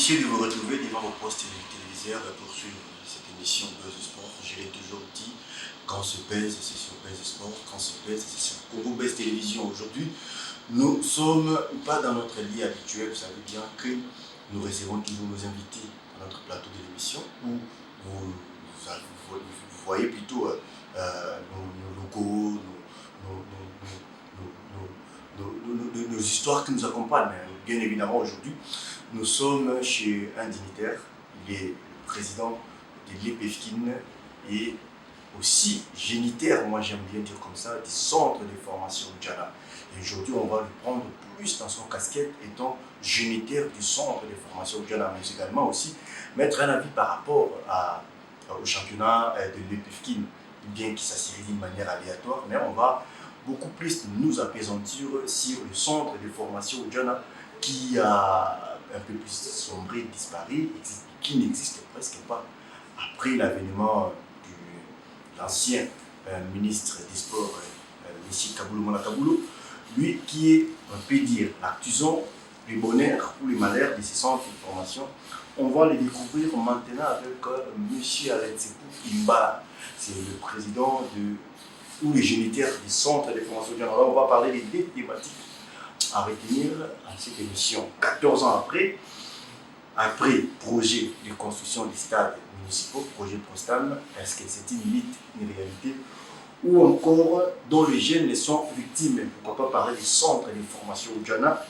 messieurs, de vous retrouver devant vos postes téléviseurs pour suivre cette émission Buzz Sport. Je l'ai toujours dit, quand on se pèse, c'est sur Buzz Sport, quand on se pèse, c'est sur Congo Buzz Télévision. Aujourd'hui, nous ne sommes pas dans notre lit habituel. Vous savez bien que nous recevons toujours nos invités à notre plateau de l'émission où vous voyez plutôt nos logos, nos histoires qui nous accompagnent. Bien évidemment, aujourd'hui, nous sommes chez un dignitaire. Il est le président de l'EPFKIN et aussi génitaire, moi j'aime bien dire comme ça, du centre de formation Djana. Et aujourd'hui, on va le prendre plus dans son casquette étant génitaire du centre de formation Djana, mais également aussi mettre un avis par rapport au championnat de l'EPFKIN, bien que ça se réalise d'une manière aléatoire, mais on va beaucoup plus nous apaisantir sur le centre de formation Djana qui a un peu plus sombré, disparu, qui n'existe presque pas après l'avènement de l'ancien ministre des Sports, M. Kaboulou Malakaboulou, lui qui est, on peut dire, l'artisan du bonheur ou le malheur de ces centres de formation. On va les découvrir maintenant avec M. Aletsekou Imba, c'est le président ou le génitaire du centre de formation. Alors on va parler des deux thématiques à retenir à cette émission. 14 ans après projet de construction des stades municipaux, projet Prostam, est-ce que c'est une mythe, une réalité, ou encore dont les jeunes sont victimes? Pourquoi pas parler du centre de formation Djana,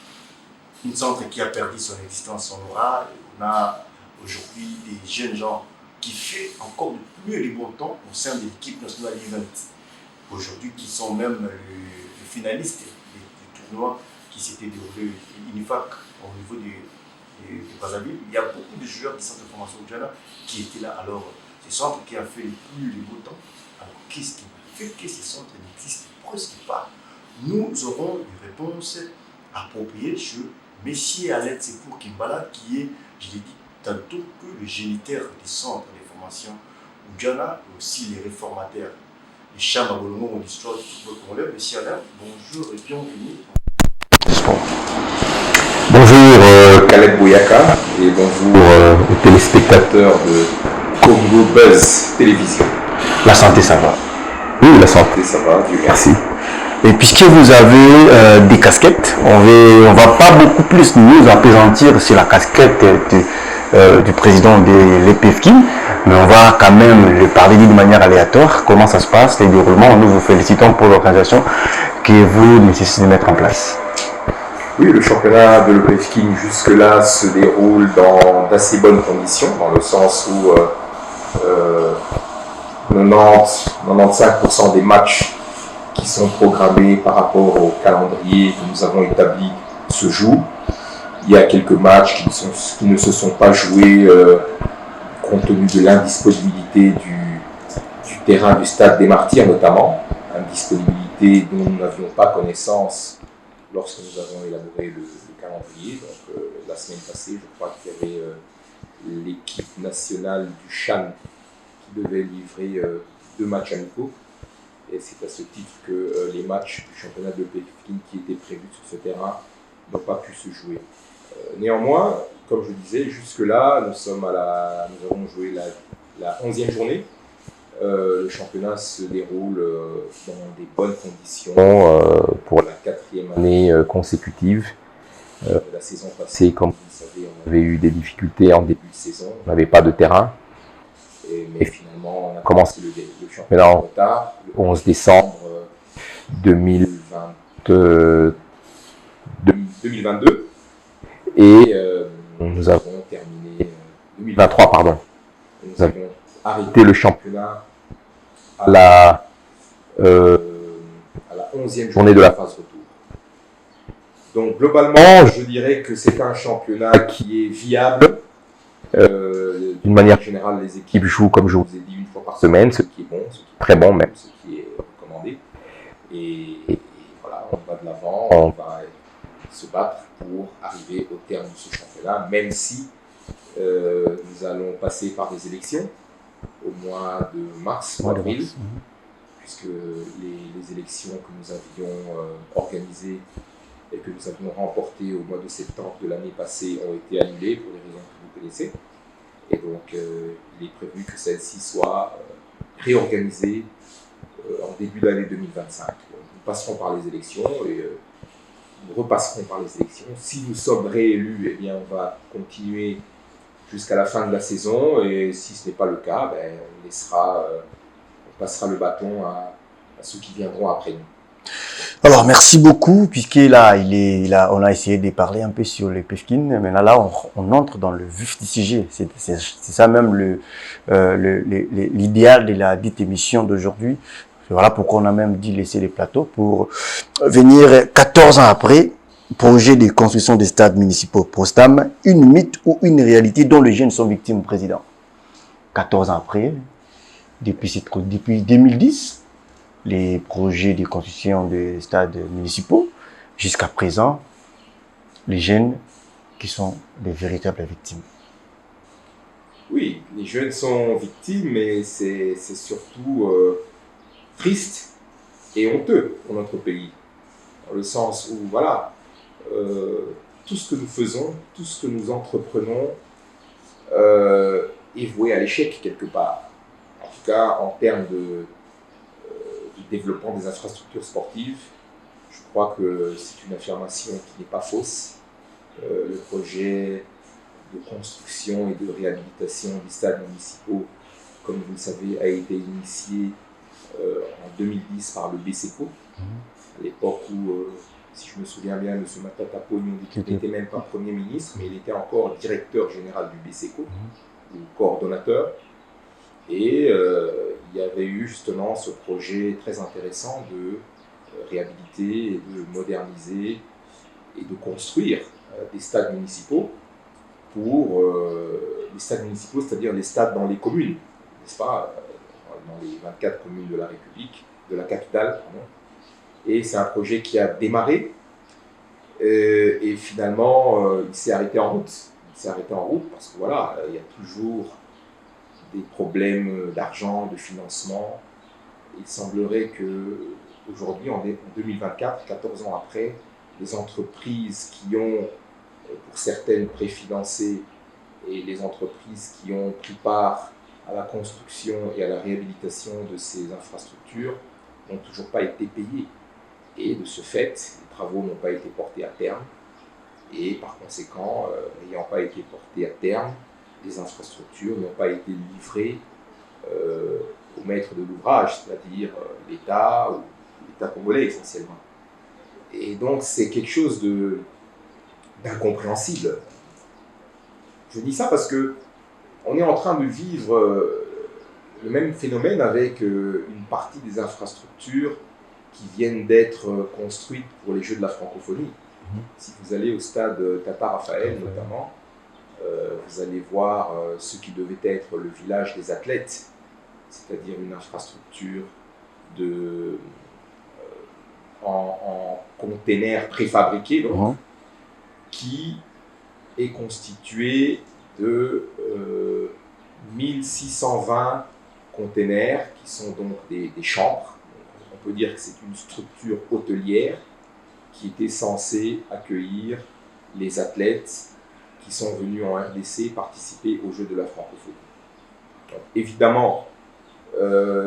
un centre qui a perdu son existence, son aura. On a aujourd'hui des jeunes gens qui font encore de plus les bons temps au sein de l'équipe nationale U20. Aujourd'hui, qui sont même les finalistes du tournoi qui s'était déroulé UNIFAC au niveau de Brazzaville. Il y a beaucoup de joueurs du centre de formation Djana qui étaient là. Alors, ce centre qui a fait le plus les beaux temps, alors qu'est-ce qui fait que ce centre n'existe presque pas? Nous aurons des réponses appropriées sur M. Aletsekou Kimbala, qui est, je l'ai dit tantôt, que le génitaire des centres de formation Djana, et aussi les réformateurs. Les chambres de l'histoire du football congolais. Monsieur Alain, bonjour et bienvenue. Bonjour Caleb Bouyaka et bonjour aux téléspectateurs de Congo Buzz Télévision. La santé, ça va? Oui, la santé, ça va, Dieu merci. Et puisque vous avez des casquettes, on va pas beaucoup plus nous appesantir sur la casquette du président de l'EPFKIN, mais on va quand même le parler d'une manière aléatoire, comment ça se passe, les déroulements. Nous vous félicitons pour l'organisation que vous nécessitez de mettre en place. Oui, le championnat de l'EPFKIN jusque-là se déroule dans d'assez bonnes conditions, dans le sens où 95% des matchs qui sont programmés par rapport au calendrier que nous avons établi se jouent. Il y a quelques matchs qui ne se sont pas joués compte tenu de l'indisponibilité du terrain du stade des Martyrs notamment, indisponibilité dont nous n'avions pas connaissance lorsque nous avons élaboré le calendrier. Donc la semaine passée, je crois qu'il y avait l'équipe nationale du Chan qui devait livrer 2 matchs amicaux. Et c'est à ce titre que les matchs du championnat de l'EPFKIN qui étaient prévus sur ce terrain n'ont pas pu se jouer. Néanmoins, comme je disais, jusque-là, nous avons joué la 11e journée. Le championnat se déroule dans des bonnes conditions pour la 4e année consécutive. La saison passée, comme vous le savez, on avait eu des difficultés en début de saison, on n'avait pas de terrain. Mais finalement, on a commencé le championnat en retard, le 11 décembre 2022. Et nous avons terminé 2023, pardon. Nous avions arrêté le championnat à la 11e journée de la phase retour. Donc globalement, je dirais que c'est un championnat qui est viable. D'une manière générale, les équipes jouent, comme je vous ai dit, 1 fois par semaine, ce qui est bon, ce qui est très bon même, ce qui est recommandé. Et voilà, on va de l'avant, on va se battre pour arriver au terme de ce championnat, même si nous allons passer par des élections au mois de mars ou avril, puisque les élections que nous avions organisées et que nous avions remportées au mois de septembre de l'année passée ont été annulées pour des raisons que vous l'essai. Et donc, il est prévu que celle-ci soit réorganisée en début d'année 2025. Nous passerons par les élections et nous repasserons par les élections. Si nous sommes réélus, eh bien, on va continuer jusqu'à la fin de la saison. Et si ce n'est pas le cas, on passera le bâton à ceux qui viendront après nous. Alors, merci beaucoup, puisqu'on a essayé de parler un peu sur les PEFKIN. Maintenant, là, on entre dans le vif du sujet. C'est ça même l'idéal de la dite émission d'aujourd'hui. Voilà pourquoi on a même dit laisser les plateaux pour venir 14 ans après, projet de construction des stades municipaux Prostam, une mythe ou une réalité dont les jeunes sont victimes, président. 14 ans après, depuis 2010, les projets de construction des stades municipaux, jusqu'à présent, les jeunes qui sont des véritables victimes. Oui, les jeunes sont victimes, mais c'est surtout triste et honteux pour notre pays. Dans le sens où, voilà, tout ce que nous faisons, tout ce que nous entreprenons est voué à l'échec quelque part. En tout cas, en termes du développement des infrastructures sportives, je crois que c'est une affirmation qui n'est pas fausse. Le projet de construction et de réhabilitation des stades municipaux, comme vous le savez, a été initié en 2010 par le BCECO, à l'époque où, si je me souviens bien, M. Matata Pognon n'était même pas Premier ministre, mais il était encore directeur général du BCECO, ou coordonnateur. Et il y avait eu justement ce projet très intéressant de réhabiliter, et de moderniser et de construire des stades municipaux les stades municipaux, c'est-à-dire les stades dans les communes, n'est-ce pas, dans les 24 communes de la République, de la capitale, pardon. Et c'est un projet qui a démarré et finalement il s'est arrêté en route. Il s'est arrêté en route parce que voilà, il y a toujours des problèmes d'argent, de financement. Il semblerait que aujourd'hui, en 2024, 14 ans après, les entreprises qui ont, pour certaines, préfinancé et les entreprises qui ont pris part à la construction et à la réhabilitation de ces infrastructures n'ont toujours pas été payées. Et de ce fait, les travaux n'ont pas été portés à terme. Et par conséquent, n'ayant pas été portés à terme, les infrastructures n'ont pas été livrées au maître de l'ouvrage, c'est-à-dire l'État ou l'État congolais essentiellement. Et donc c'est quelque chose d'incompréhensible. Je dis ça parce que on est en train de vivre le même phénomène avec une partie des infrastructures qui viennent d'être construites pour les Jeux de la francophonie. Si vous allez au stade Tata Raphaël notamment, vous allez voir ce qui devait être le village des athlètes, c'est-à-dire une infrastructure en containers préfabriqués, donc, qui est constituée de 1620 containers qui sont donc des chambres. On peut dire que c'est une structure hôtelière qui était censée accueillir les athlètes qui sont venus en RDC participer aux Jeux de la francophonie. Donc, évidemment,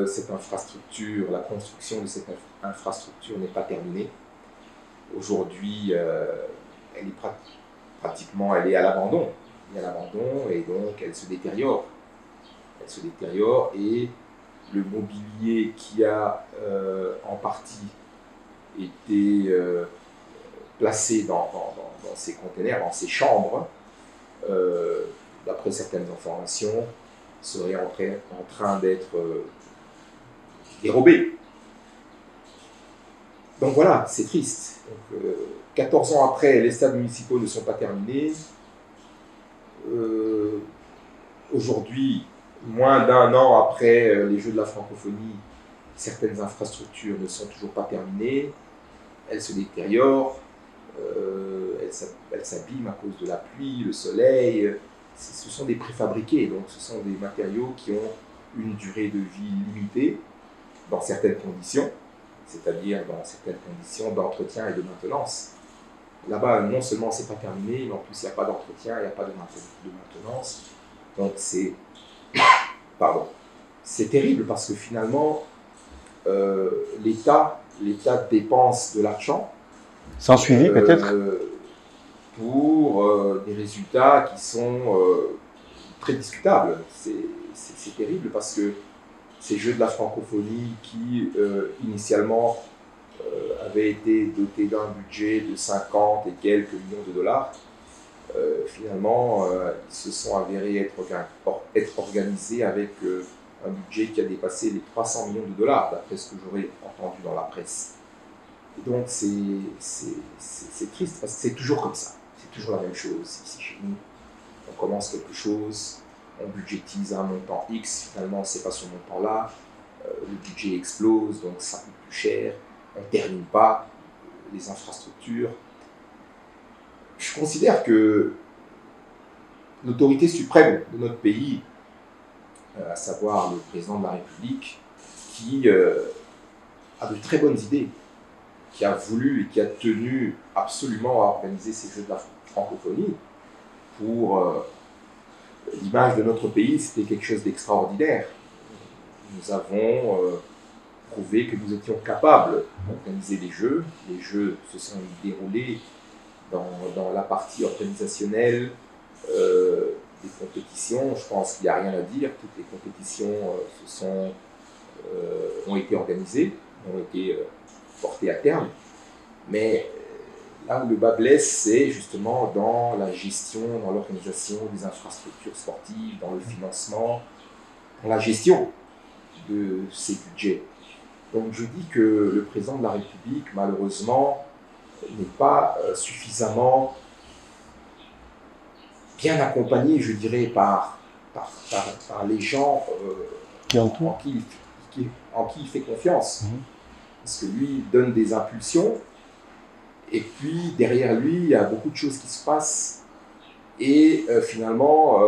cette infrastructure, la construction de cette infrastructure n'est pas terminée. Aujourd'hui, elle est pratiquement elle est à l'abandon. Elle est à l'abandon et donc elle se détériore. Elle se détériore et le mobilier qui a en partie été placé dans ces containers, dans ces chambres, d'après certaines informations, serait en train d'être dérobé. Donc voilà, c'est triste. Donc, 14 ans après, les stades municipaux ne sont pas terminés. Aujourd'hui, moins d'un an après les Jeux de la francophonie, certaines infrastructures ne sont toujours pas terminées. Elles se détériorent, elles s'abîment à cause de la pluie, le soleil. Ce sont des préfabriqués, donc ce sont des matériaux qui ont une durée de vie limitée dans certaines conditions, c'est-à-dire dans certaines conditions d'entretien et de maintenance. Là-bas, non seulement c'est pas terminé, mais en plus il n'y a pas d'entretien, il n'y a pas de maintenance. Donc c'est terrible parce que finalement, l'État dépense de l'argent Sans suivi peut-être. Pour des résultats qui sont très discutables. C'est terrible parce que ces Jeux de la francophonie qui initialement avaient été dotés d'un budget de 50 et quelques millions de dollars, finalement ils se sont avérés être organisés avec un budget qui a dépassé les 300 millions de dollars, d'après ce que j'aurais entendu dans la presse. Et donc c'est triste parce que c'est toujours comme ça. C'est toujours la même chose ici chez nous. On commence quelque chose, on budgétise un montant X, finalement c'est pas ce montant-là, le budget explose, donc ça coûte plus cher, on ne termine pas les infrastructures. Je considère que l'autorité suprême de notre pays, à savoir le président de la République, qui a de très bonnes idées, qui a voulu et qui a tenu absolument à organiser ces Jeux de la francophonie, pour l'image de notre pays, c'était quelque chose d'extraordinaire. Nous avons prouvé que nous étions capables d'organiser des Jeux. Les Jeux se sont déroulés dans la partie organisationnelle des compétitions. Je pense qu'il n'y a rien à dire. Toutes les compétitions ont été organisées, ont été portées à terme. Mais là où le bas blesse, c'est justement dans la gestion, dans l'organisation des infrastructures sportives, dans le financement, dans la gestion de ces budgets. Donc je dis que le président de la République, malheureusement, n'est pas suffisamment bien accompagné, je dirais, par les gens en qui il fait confiance. Parce que lui, il donne des impulsions, et puis derrière lui, il y a beaucoup de choses qui se passent, et finalement,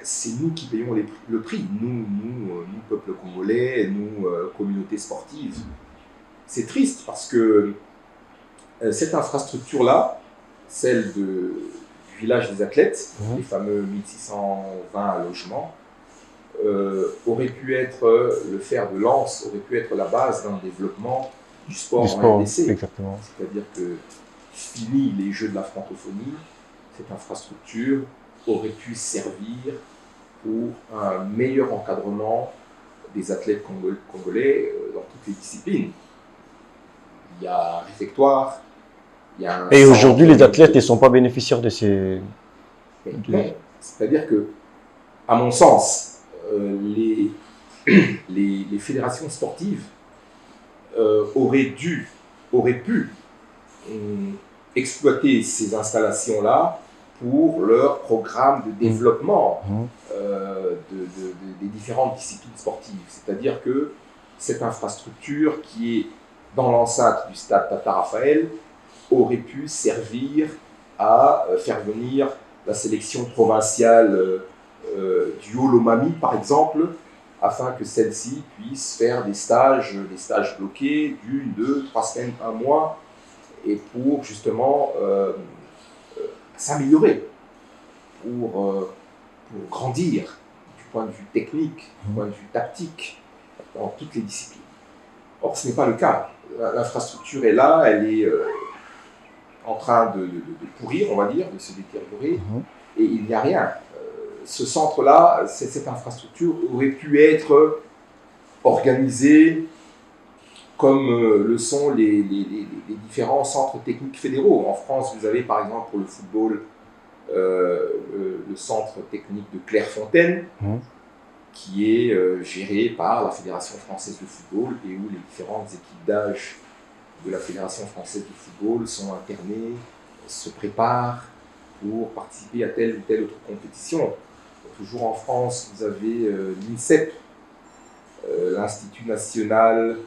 c'est nous qui payons le prix, nous peuple congolais, nous, communauté sportive. C'est triste parce que cette infrastructure-là, celle du village des athlètes, les fameux 1620 logements, aurait pu être le fer de lance, aurait pu être la base d'un développement du sport en RDC. C'est-à-dire que fini les Jeux de la francophonie, cette infrastructure aurait pu servir pour un meilleur encadrement des athlètes congolais dans toutes les disciplines. Il y a un réfectoire, il y a un... Et aujourd'hui, les athlètes ne sont pas bénéficiaires de ces... Non, c'est-à-dire que, à mon sens, les fédérations sportives auraient pu exploiter ces installations-là pour leur programme de développement des différentes disciplines sportives. C'est-à-dire que cette infrastructure qui est dans l'enceinte du stade Tata Raphaël aurait pu servir à faire venir la sélection provinciale du Haut-Lomami, par exemple, afin que celle-ci puisse faire des stages bloqués d'1, 2, 3 semaines, 1 mois, et pour justement s'améliorer, pour grandir du point de vue technique, du point de vue tactique, dans toutes les disciplines. Or, ce n'est pas le cas. L'infrastructure est là, elle est en train de pourrir, on va dire, de se détériorer, et il n'y a rien. Ce centre-là, cette infrastructure aurait pu être organisée comme le sont les différents centres techniques fédéraux. En France, vous avez par exemple pour le football le centre technique de Clairefontaine, qui est géré par la Fédération française de football et où les différentes équipes d'âge de la Fédération française de football sont internées, se préparent pour participer à telle ou telle autre compétition. Toujours en France, vous avez l'INSEP, l'Institut national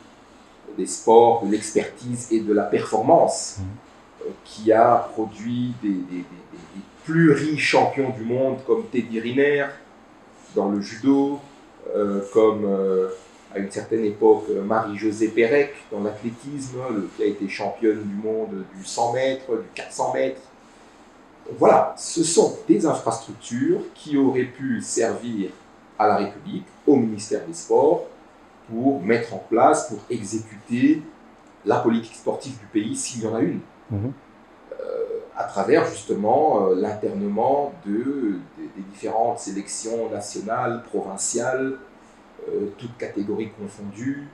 des sports, de l'expertise et de la performance, qui a produit des pluri-champions du monde comme Teddy Riner dans le judo, comme à une certaine époque Marie-Josée Pérec dans l'athlétisme, qui a été championne du monde du 100 mètres, du 400 mètres. Voilà, ce sont des infrastructures qui auraient pu servir à la République, au ministère des Sports, pour mettre en place, pour exécuter la politique sportive du pays, s'il y en a une, à travers justement l'internement des différentes sélections nationales, provinciales, toutes catégories confondues,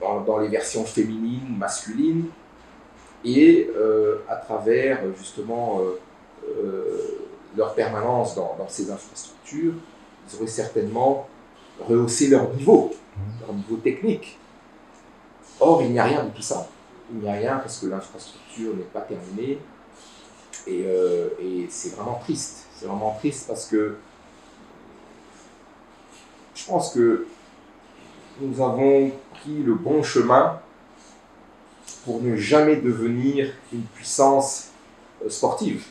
dans les versions féminines, masculines, et à travers justement leur permanence dans ces infrastructures, ils auraient certainement rehaussé leur niveau technique. Or, il n'y a rien de tout ça. Il n'y a rien parce que l'infrastructure n'est pas terminée, et c'est vraiment triste. C'est vraiment triste parce que je pense que nous avons pris le bon chemin pour ne jamais devenir une puissance sportive.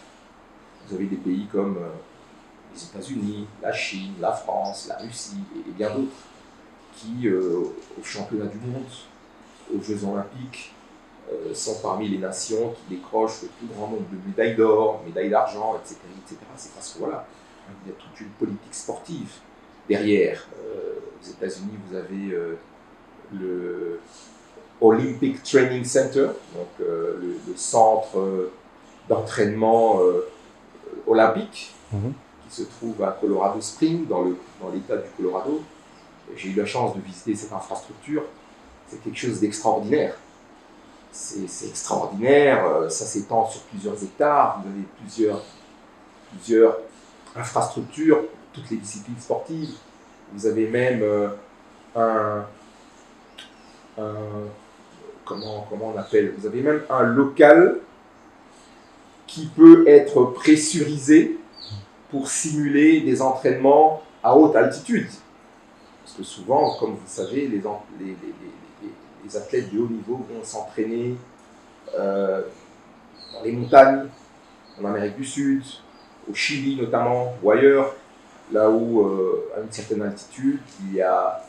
Vous avez des pays comme les États-Unis, la Chine, la France, la Russie et bien d'autres qui, au championnat du monde, aux Jeux Olympiques, sont parmi les nations qui décrochent le plus grand nombre de médailles d'or, médailles d'argent, etc., etc. C'est parce que voilà, il y a toute une politique sportive derrière. Aux États-Unis, vous avez le Olympic Training Center, donc le centre d'entraînement olympique, qui se trouve à Colorado Springs, dans l'État du Colorado. J'ai eu la chance de visiter cette infrastructure. C'est quelque chose d'extraordinaire. C'est extraordinaire, ça s'étend sur plusieurs hectares, vous avez plusieurs infrastructures, toutes les disciplines sportives. Vous avez même comment on appelle, vous avez même un local qui peut être pressurisé pour simuler des entraînements à haute altitude. Parce que souvent, comme vous le savez, les athlètes de haut niveau vont s'entraîner dans les montagnes, en Amérique du Sud, au Chili notamment, ou ailleurs, là où à une certaine altitude, il y a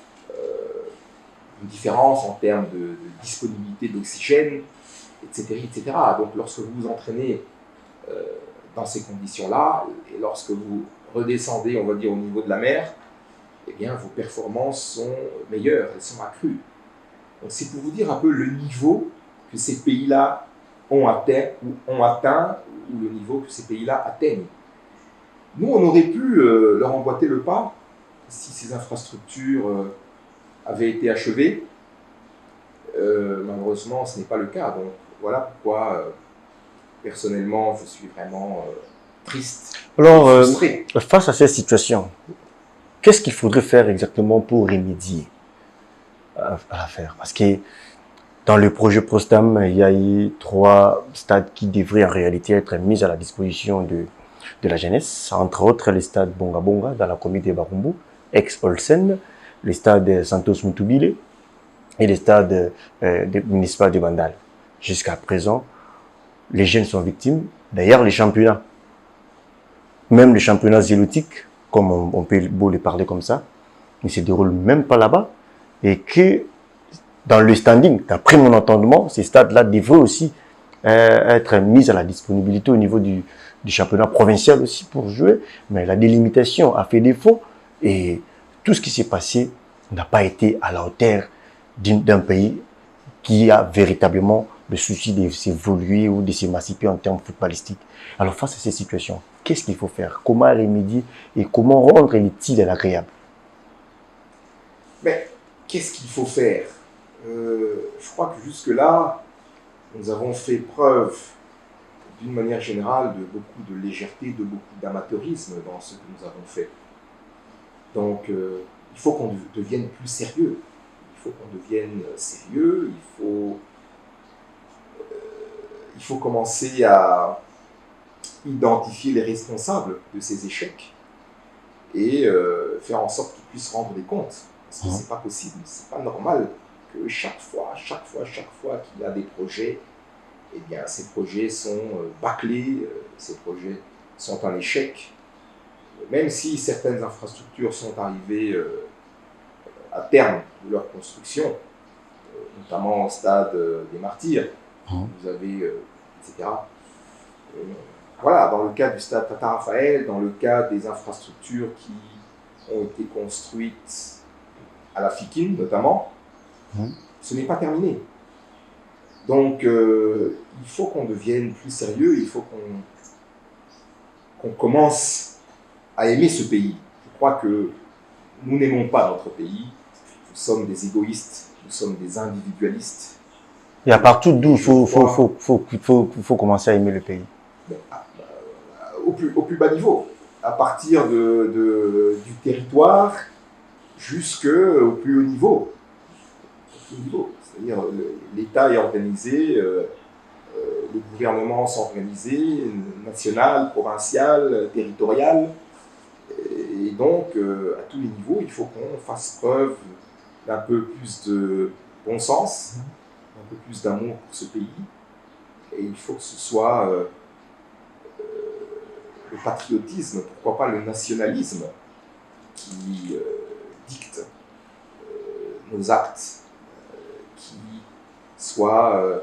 une différence en termes de disponibilité d'oxygène, etc., etc. Donc lorsque vous vous entraînez dans ces conditions-là, et lorsque vous redescendez, on va dire, au niveau de la mer, eh bien, vos performances sont meilleures, elles sont accrues. Donc c'est pour vous dire un peu le niveau que ces pays-là ont atteint, ou le niveau que ces pays-là atteignent. Nous, on aurait pu leur emboîter le pas si ces infrastructures avaient été achevées. Malheureusement, ce n'est pas le cas. Donc voilà pourquoi, personnellement, je suis vraiment triste. Alors, frustré. face à cette situation, qu'est-ce qu'il faudrait faire exactement pour remédier à l'affaire? Parce que dans le projet Prostam, il y a eu 3 stades qui devraient en réalité être mis à la disposition de la jeunesse, entre autres les stades Bonga Bonga dans la commune de Barumbu, ex-Olsen, les stades Santos Mutubile et les stades municipaux de Bandal. Jusqu'à présent, les jeunes sont victimes. D'ailleurs, les championnats, même les championnats zélotiques, comme on peut beau les parler comme ça, ne se déroulent même pas là-bas. Et que dans le standing, d'après mon entendement, ces stades-là devraient aussi être mis à la disponibilité au niveau du championnat provincial aussi pour jouer. Mais la délimitation a fait défaut et tout ce qui s'est passé n'a pas été à la hauteur d'un pays qui a véritablement le souci de s'évoluer ou de s'émanciper en termes footballistiques. Alors face à ces situations, qu'est-ce qu'il faut faire? Comment remédier et comment rendre l'utile à l'agréable? Mais qu'est-ce qu'il faut faire? Je crois que jusque-là, nous avons fait preuve, d'une manière générale, de beaucoup de légèreté, de beaucoup d'amateurisme dans ce que nous avons fait. Donc, il faut qu'on devienne plus sérieux. Il faut qu'on devienne sérieux, il faut commencer à identifier les responsables de ces échecs et faire en sorte qu'ils puissent rendre des comptes. Parce que c'est pas possible, c'est pas normal que chaque fois qu'il y a des projets, eh bien, ces projets sont bâclés, ces projets sont un échec. Même si certaines infrastructures sont arrivées à terme de leur construction, notamment au stade des Martyrs, vous avez, etc. Voilà, dans le cas du stade Tata Raphaël, dans le cas des infrastructures qui ont été construites à la Fikine notamment, ce n'est pas terminé. Donc, il faut qu'on devienne plus sérieux, il faut qu'on commence à aimer ce pays. Je crois que nous n'aimons pas notre pays, nous sommes des égoïstes, nous sommes des individualistes. Et à partir d'où il faut commencer à aimer le pays? Au plus bas niveau, à partir du territoire jusqu'au plus haut niveau. C'est-à-dire l'État est organisé, les gouvernements sont organisés, national, provincial, territorial. Et donc, à tous les niveaux, il faut qu'on fasse preuve d'un peu plus de bon sens, un peu plus d'amour pour ce pays. Et il faut que ce soit le patriotisme, pourquoi pas le nationalisme, qui dicte nos actes, qui soit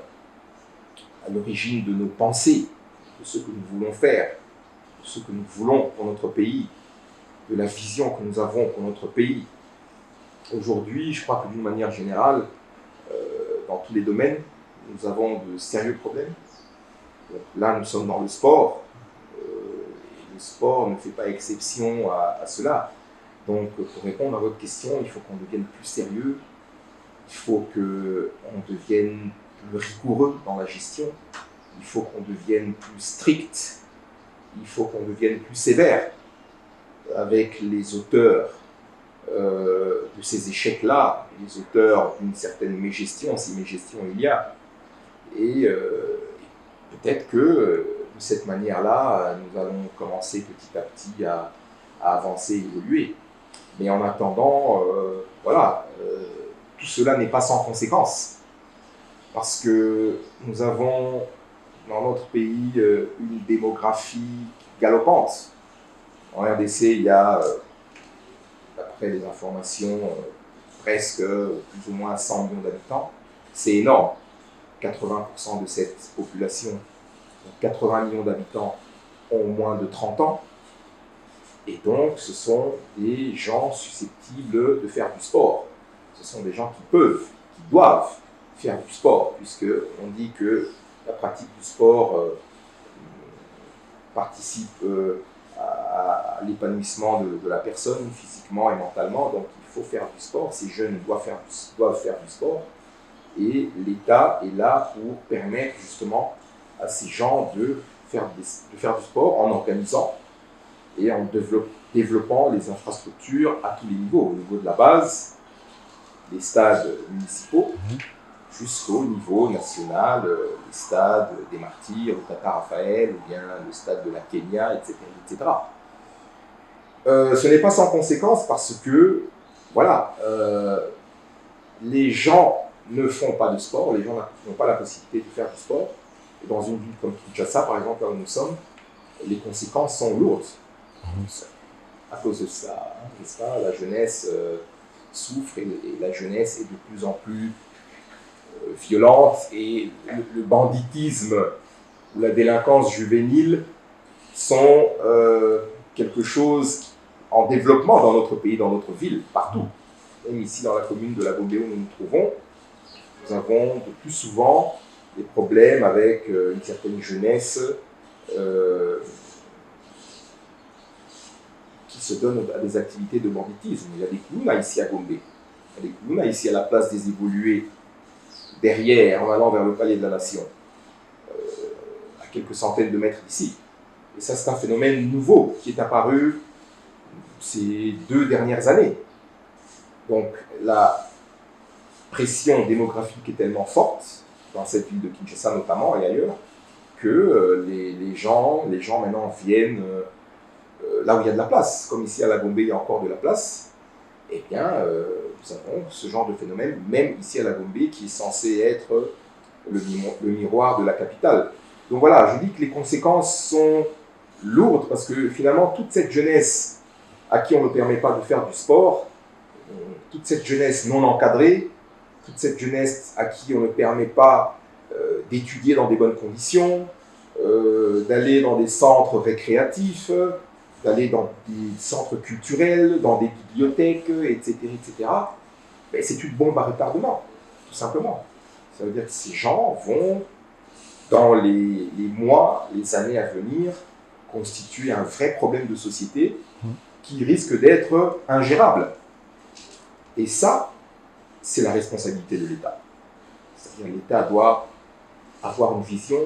à l'origine de nos pensées, de ce que nous voulons faire, de ce que nous voulons pour notre pays, de la vision que nous avons pour notre pays. Aujourd'hui, je crois que d'une manière générale, dans tous les domaines, nous avons de sérieux problèmes. Donc là, nous sommes dans le sport. Le sport ne fait pas exception à cela. Donc, pour répondre à votre question, il faut qu'on devienne plus sérieux. Il faut qu'on devienne plus rigoureux dans la gestion. Il faut qu'on devienne plus strict. Il faut qu'on devienne plus sévère avec les auteurs de ces échecs-là, les auteurs d'une certaine mégestion, si mégestion il y a. Et peut-être que de cette manière-là, nous allons commencer petit à petit à avancer, évoluer. Mais en attendant, tout cela n'est pas sans conséquence. Parce que nous avons dans notre pays une démographie galopante. En RDC, il y a, d'après les informations, presque plus ou moins 100 millions d'habitants. C'est énorme. 80% de cette population, donc 80 millions d'habitants, ont moins de 30 ans. Et donc, ce sont des gens susceptibles de faire du sport. Ce sont des gens qui peuvent, qui doivent faire du sport, puisqu'on dit que la pratique du sport participe à l'épanouissement de la personne, physiquement et mentalement. Donc, il faut faire du sport. Ces jeunes doivent faire du sport. Et l'État est là pour permettre justement à ces gens de faire du sport en organisant et en développant les infrastructures à tous les niveaux, au niveau de la base, des stades municipaux, jusqu'au niveau national, les stades des Martyrs, le Tata Raphaël, ou bien le stade de la Kenya, etc. etc. Ce n'est pas sans conséquence parce que, voilà, les gens ne font pas de sport, les gens n'ont pas la possibilité de faire du sport. Et dans une ville comme Kinshasa, par exemple, là où nous sommes, les conséquences sont lourdes. À cause de ça, n'est-ce pas, la jeunesse souffre et la jeunesse est de plus en plus violente et le banditisme ou la délinquance juvénile sont quelque chose en développement dans notre pays, dans notre ville, partout. Même ici dans la commune de la Gombe où nous nous trouvons, nous avons de plus souvent des problèmes avec une certaine jeunesse qui se donne à des activités de banditisme. Il y a des Kounouna ici à Gombe, il y a des Kounouna ici à la place des évolués, derrière, en allant vers le palais de la Nation, à quelques centaines de mètres d'ici. Et ça, c'est un phénomène nouveau qui est apparu ces 2 dernières années. Donc, la pression démographique est tellement forte, dans cette ville de Kinshasa notamment et ailleurs, que les gens maintenant viennent là où il y a de la place. Comme ici à la Gombe, il y a encore de la place. Eh bien, nous avons ce genre de phénomène, même ici à la Gombe, qui est censé être le miroir de la capitale. Donc voilà, je dis que les conséquences sont lourdes parce que finalement, toute cette jeunesse à qui on ne permet pas de faire du sport toute cette jeunesse non encadrée, toute cette jeunesse à qui on ne permet pas d'étudier dans des bonnes conditions, d'aller dans des centres récréatifs, d'aller dans des centres culturels, dans des bibliothèques, etc., etc., ben, c'est une bombe à retardement, tout simplement. Ça veut dire que ces gens vont, dans les mois, les années à venir, constituer un vrai problème de société qui risque d'être ingérable. Et ça, c'est la responsabilité de l'État. C'est-à-dire que l'État doit avoir une vision,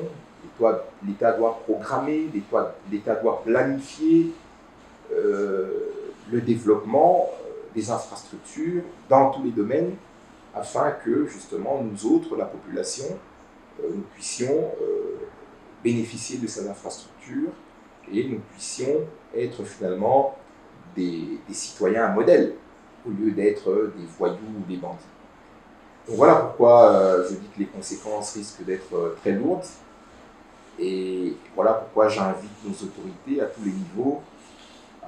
l'État doit programmer, l'État doit planifier le développement des infrastructures dans tous les domaines afin que, justement, nous autres, la population, nous puissions bénéficier de ces infrastructures et nous puissions être finalement des citoyens modèles au lieu d'être des voyous ou des bandits. Donc voilà pourquoi je dis que les conséquences risquent d'être très lourdes et voilà pourquoi j'invite nos autorités à tous les niveaux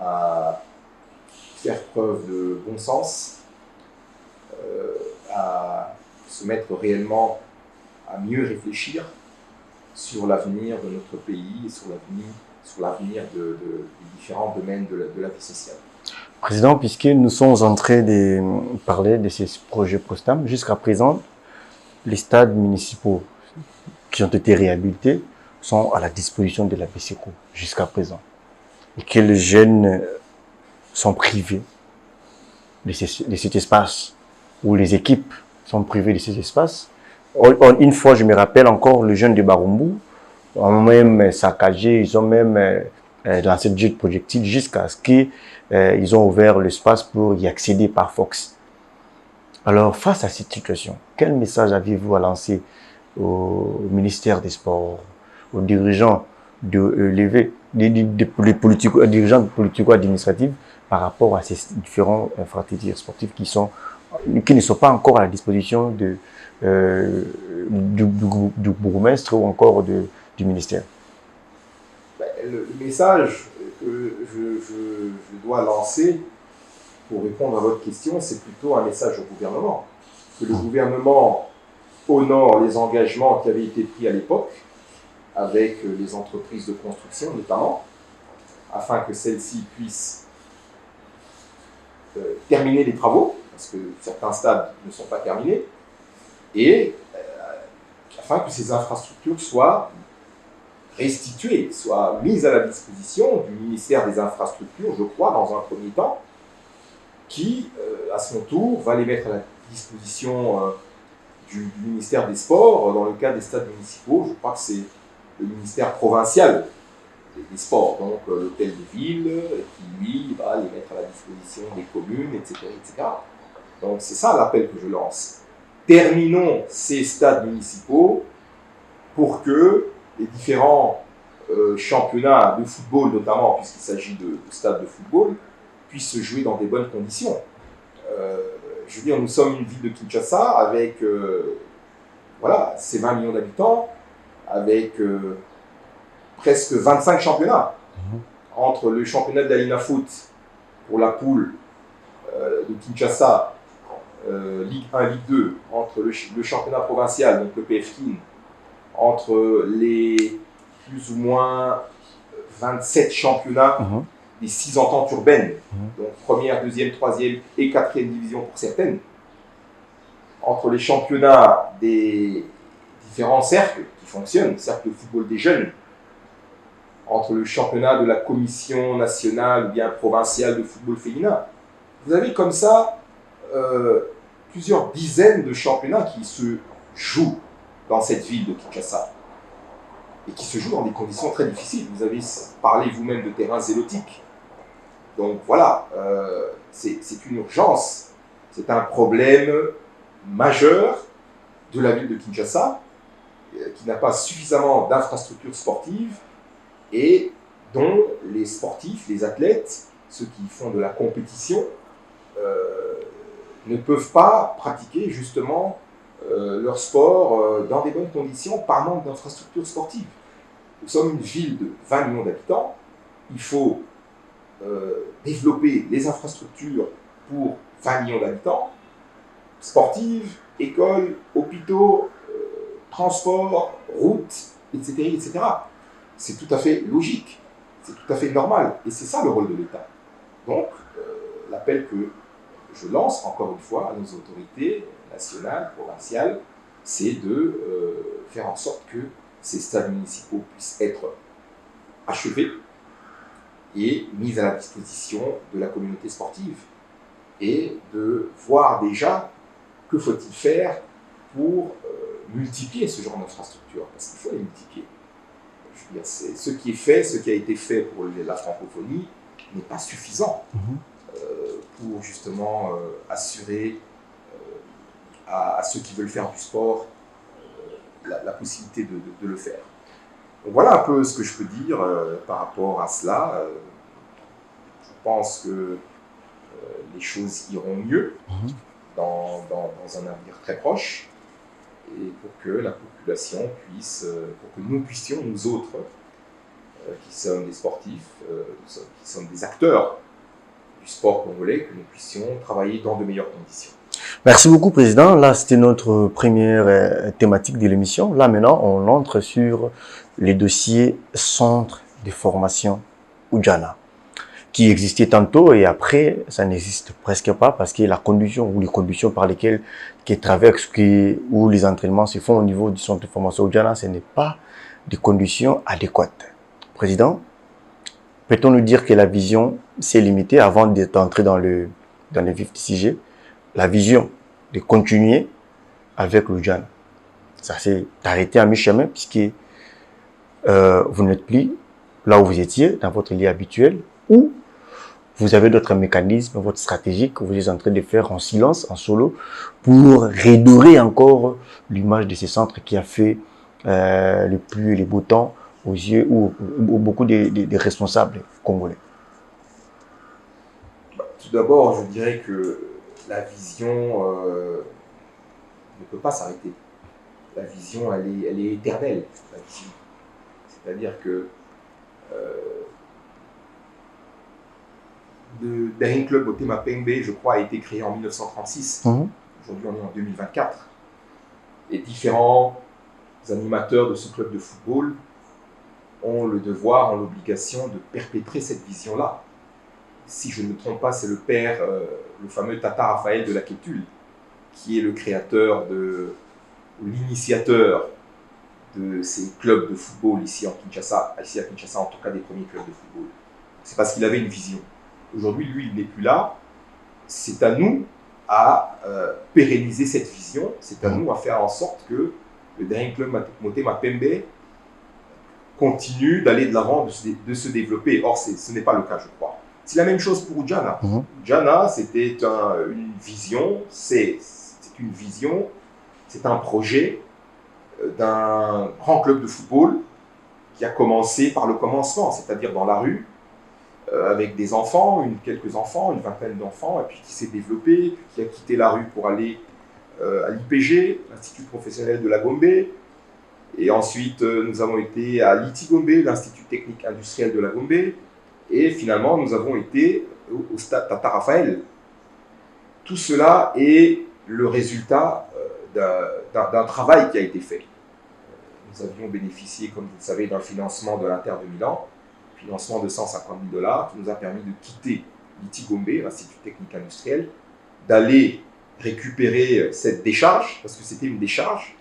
à faire preuve de bon sens, à se mettre réellement à mieux réfléchir sur l'avenir de notre pays et sur l'avenir des différents domaines de la vie sociale. Président, puisque nous sommes en train de parler de ces projets Prostam, jusqu'à présent, les stades municipaux qui ont été réhabilités sont à la disposition de la PCCO jusqu'à présent. Et que les jeunes sont privés de cet espace, ou les équipes sont privées de ces espaces. Une fois, je me rappelle encore, les jeunes de Barumbu ont même saccagé, ils ont même lancé le jet de projectiles jusqu'à ce qu'ils ont ouvert l'espace pour y accéder par Fox. Alors, face à cette situation, quel message avez-vous à lancer au ministère des Sports, aux dirigeants dirigeants politico-administratifs par rapport à ces différents infrastructures sportives qui ne sont pas encore à la disposition du bourgmestre ou encore du ministère? Le message que je dois lancer pour répondre à votre question, c'est plutôt un message au gouvernement. Que le gouvernement honore les engagements qui avaient été pris à l'époque avec les entreprises de construction notamment, afin que celles-ci puissent terminer les travaux, parce que certains stades ne sont pas terminés, et afin que ces infrastructures soient restituées, soient mises à la disposition du ministère des Infrastructures, je crois, dans un premier temps, qui, à son tour, va les mettre à la disposition du ministère des Sports. Dans le cas des stades municipaux, je crois que c'est le ministère provincial des Sports, donc l'hôtel de ville, qui lui va les mettre à la disposition des communes, etc. etc. Donc c'est ça l'appel que je lance. Terminons ces stades municipaux pour que les différents championnats de football, notamment puisqu'il s'agit de stades de football, puissent se jouer dans des bonnes conditions. Je veux dire, nous sommes une ville de Kinshasa avec voilà, ses 20 millions d'habitants, avec presque 25 championnats, entre le championnat d'Alina Foot pour la poule de Kinshasa, Ligue 1, Ligue 2, entre le championnat provincial, donc le PFKIN, entre les plus ou moins 27 championnats des 6 ententes urbaines, donc première, deuxième, troisième et quatrième division pour certaines, entre les championnats des différents cercles qui fonctionnent, cercle de football des jeunes, entre le championnat de la commission nationale ou bien provinciale de football féminin. Vous avez comme ça plusieurs dizaines de championnats qui se jouent dans cette ville de Kinshasa et qui se jouent dans des conditions très difficiles. Vous avez parlé vous-même de terrains zélotiques. Donc voilà, c'est une urgence, c'est un problème majeur de la ville de Kinshasa qui n'a pas suffisamment d'infrastructures sportives et dont les sportifs, les athlètes, ceux qui font de la compétition, ne peuvent pas pratiquer justement leur sport dans des bonnes conditions par manque d'infrastructures sportives. Nous sommes une ville de 20 millions d'habitants, il faut développer les infrastructures pour 20 millions d'habitants, sportives, écoles, hôpitaux, transports, routes, etc., etc. C'est tout à fait logique, c'est tout à fait normal, et c'est ça le rôle de l'État. Donc, l'appel que je lance, encore une fois, à nos autorités nationales, provinciales, c'est de faire en sorte que ces stades municipaux puissent être achevés et mis à la disposition de la communauté sportive, et de voir déjà que faut-il faire pour multiplier ce genre d'infrastructure, parce qu'il faut les multiplier. Je veux dire, ce qui est fait, ce qui a été fait pour la francophonie n'est pas suffisant pour justement assurer à ceux qui veulent faire du sport la possibilité de le faire. Donc voilà un peu ce que je peux dire par rapport à cela. Je pense que les choses iront mieux dans un avenir très proche, et pour que la population puisse, pour que nous puissions, nous autres, qui sommes des sportifs, qui sommes des acteurs du sport congolais, que nous puissions travailler dans de meilleures conditions. Merci beaucoup, Président. Là, c'était notre première thématique de l'émission. Là, maintenant, on entre sur les dossiers centre de formation Oudjana, qui existait tantôt et après, ça n'existe presque pas parce que la condition ou les conditions par lesquelles qui traversent, où les entraînements se font au niveau du centre de formation Oudjana, ce n'est pas des conditions adéquates. Président, peut-on nous dire que la vision s'est limitée avant d'entrer dans le vif du sujet? La vision de continuer avec l'Oudjana, ça s'est arrêté à mi-chemin puisque vous n'êtes plus là où vous étiez, dans votre lit habituel, ou vous avez d'autres mécanismes, votre stratégie que vous êtes en train de faire en silence, en solo, pour redorer encore l'image de ce centre qui a fait le plus et les beaux temps aux yeux ou beaucoup des responsables congolais. Tout d'abord, je dirais que la vision ne peut pas s'arrêter. La vision, elle est éternelle. C'est-à-dire que le Daring Club Motema Pembe, je crois, a été créé en 1936. Aujourd'hui, on est en 2024. Et différents animateurs de ce club de football ont le devoir, ont l'obligation de perpétrer cette vision-là. Si je ne me trompe pas, c'est le père, le fameux Tata Raphaël de la Kétul, qui est le créateur l'initiateur de ces clubs de football ici à Kinshasa, en tout cas des premiers clubs de football. C'est parce qu'il avait une vision. Aujourd'hui, lui, il n'est plus là. C'est à nous à pérenniser cette vision. C'est à nous à faire en sorte que le Daring Club Motema Pembe continue d'aller de l'avant, de se développer. Or, ce n'est pas le cas, je crois. C'est la même chose pour Oudjana. Oudjana, c'était une vision, c'est une vision, c'est un projet d'un grand club de football qui a commencé par le commencement, c'est-à-dire dans la rue, avec des enfants, quelques enfants, une vingtaine d'enfants, et puis qui s'est développé, puis qui a quitté la rue pour aller à l'IPG, l'Institut professionnel de la Gombe, et ensuite nous avons été à l'ITIGOMBE, l'Institut technique industriel de la Gombe, et finalement nous avons été au stade Tata Raphaël. Tout cela est le résultat d'un travail qui a été fait. Nous avions bénéficié, comme vous le savez, d'un financement de l'Inter de Milan, financement de 150 000 $, qui nous a permis de quitter l'ITIGOMBE, l'Institut technique industriel, d'aller récupérer cette décharge, parce que c'était une décharge,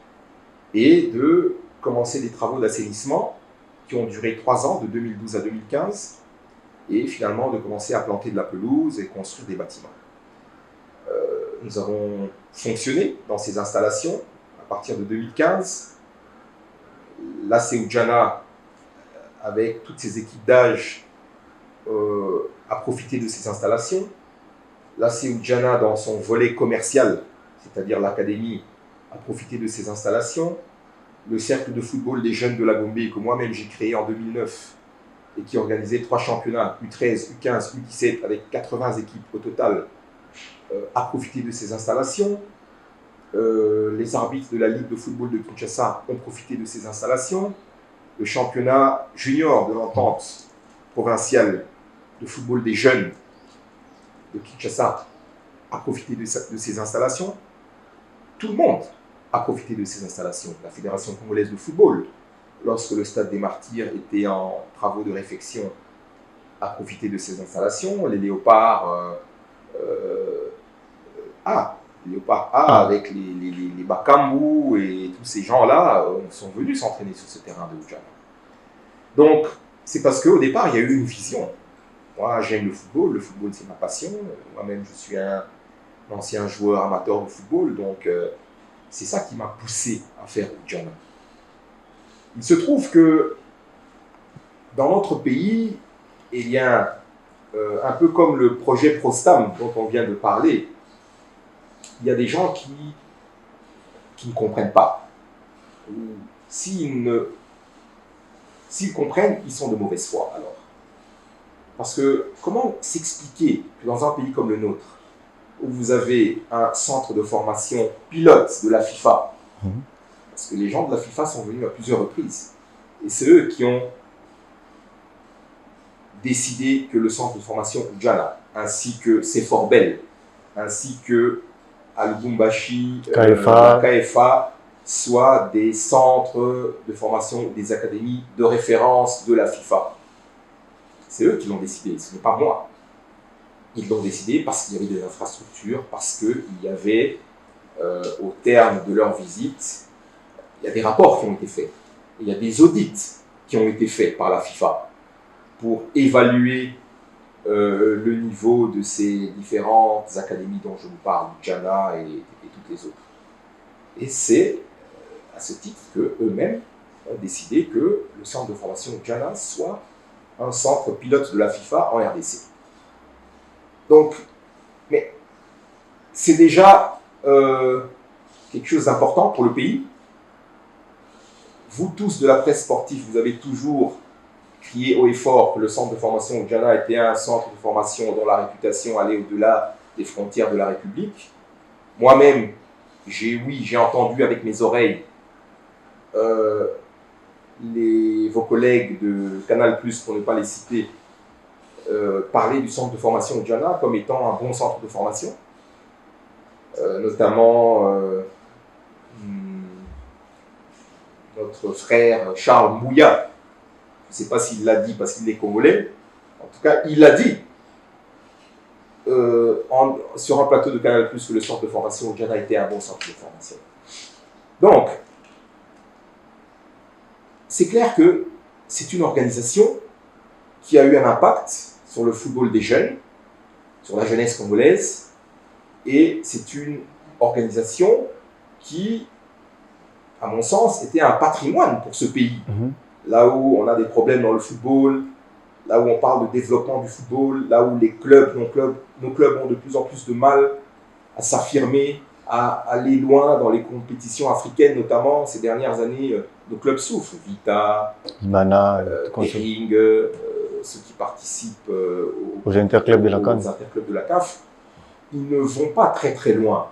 et de commencer des travaux d'assainissement qui ont duré 3 ans, de 2012 à 2015, et finalement de commencer à planter de la pelouse et construire des bâtiments. Nous avons fonctionné dans ces installations à partir de 2015. L'AC Oudjana, avec toutes ses équipes d'âge, a profité de ces installations. L'AC Oudjana, dans son volet commercial, c'est-à-dire l'académie, a profité de ces installations. Le cercle de football des jeunes de la Gombe, que moi-même j'ai créé en 2009, et qui organisait 3 championnats, U13, U15, U17, avec 80 équipes au total, a profité de ces installations. Les arbitres de la Ligue de football de Kinshasa ont profité de ces installations. Le championnat junior de l'entente provinciale de football des jeunes de Kinshasa a profité de ces installations. Tout le monde a profité de ces installations. La Fédération congolaise de football, lorsque le Stade des Martyrs était en travaux de réfection, a profité de ces installations. Les Léopards avec les Bakambu et tous ces gens-là sont venus s'entraîner sur ce terrain de Ujana. Donc, c'est parce qu'au départ, il y a eu une vision. Moi, j'aime le football c'est ma passion. Moi-même, je suis un ancien joueur amateur de football, donc c'est ça qui m'a poussé à faire Ujana. Il se trouve que dans notre pays, il y a un peu comme le projet Prostam dont on vient de parler, il y a des gens qui ne comprennent pas. S'ils comprennent, ils sont de mauvaise foi alors. Parce que comment s'expliquer que dans un pays comme le nôtre, où vous avez un centre de formation pilote de la FIFA, parce que les gens de la FIFA sont venus à plusieurs reprises, et c'est eux qui ont décidé que le centre de formation Ujana, ainsi que Sefor Bell, ainsi que Al-Bumbashi, la KFA, soient des centres de formation, des académies de référence de la FIFA. C'est eux qui l'ont décidé, ce n'est pas moi. Ils l'ont décidé parce qu'il y avait des infrastructures, parce qu'il y avait, au terme de leur visite, il y a des rapports qui ont été faits. Il y a des audits qui ont été faits par la FIFA pour évaluer le niveau de ces différentes académies dont je vous parle, Ujana et toutes les autres. Et c'est à ce titre qu'eux-mêmes ont décidé que le centre de formation Ujana soit un centre pilote de la FIFA en RDC. Donc, mais c'est déjà quelque chose d'important pour le pays. Vous tous de la presse sportive, vous avez toujours crié haut et fort que le centre de formation Ujana était un centre de formation dont la réputation allait au-delà des frontières de la République. Moi-même, j'ai entendu avec mes oreilles vos collègues de Canal+, pour ne pas les citer, parler du centre de formation Ujana comme étant un bon centre de formation, notamment notre frère Charles Mouya. Je ne sais pas s'il l'a dit parce qu'il est congolais, en tout cas il l'a dit sur un plateau de Canal+, que le centre de formation Ujana était un bon centre de formation. Donc, c'est clair que c'est une organisation qui a eu un impact sur le football des jeunes, sur la jeunesse congolaise, et c'est une organisation qui, à mon sens, était un patrimoine pour ce pays. Là où on a des problèmes dans le football, là où on parle de développement du football, là où nos clubs ont de plus en plus de mal à s'affirmer, à aller loin dans les compétitions africaines, notamment ces dernières années, nos clubs souffrent. Vita, Imana, Ering, ceux qui participent aux interclubs de la CAF, ils ne vont pas très très loin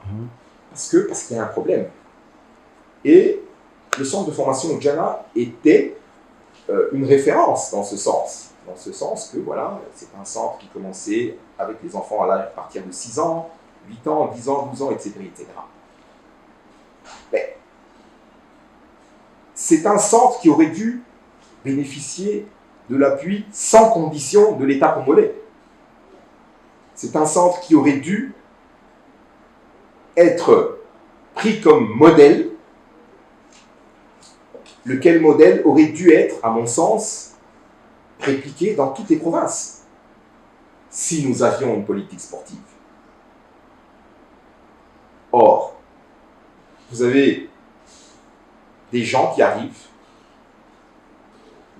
parce qu'il y a un problème. Et le centre de formation Ujana était une référence dans ce sens que voilà, c'est un centre qui commençait avec les enfants à partir de 6 ans, 8 ans, 10 ans, 12 ans, etc. Mais c'est un centre qui aurait dû bénéficier de l'appui sans condition de l'État congolais. C'est un centre qui aurait dû être pris comme modèle, lequel modèle aurait dû être, à mon sens, répliqué dans toutes les provinces, si nous avions une politique sportive. Or, vous avez des gens qui arrivent,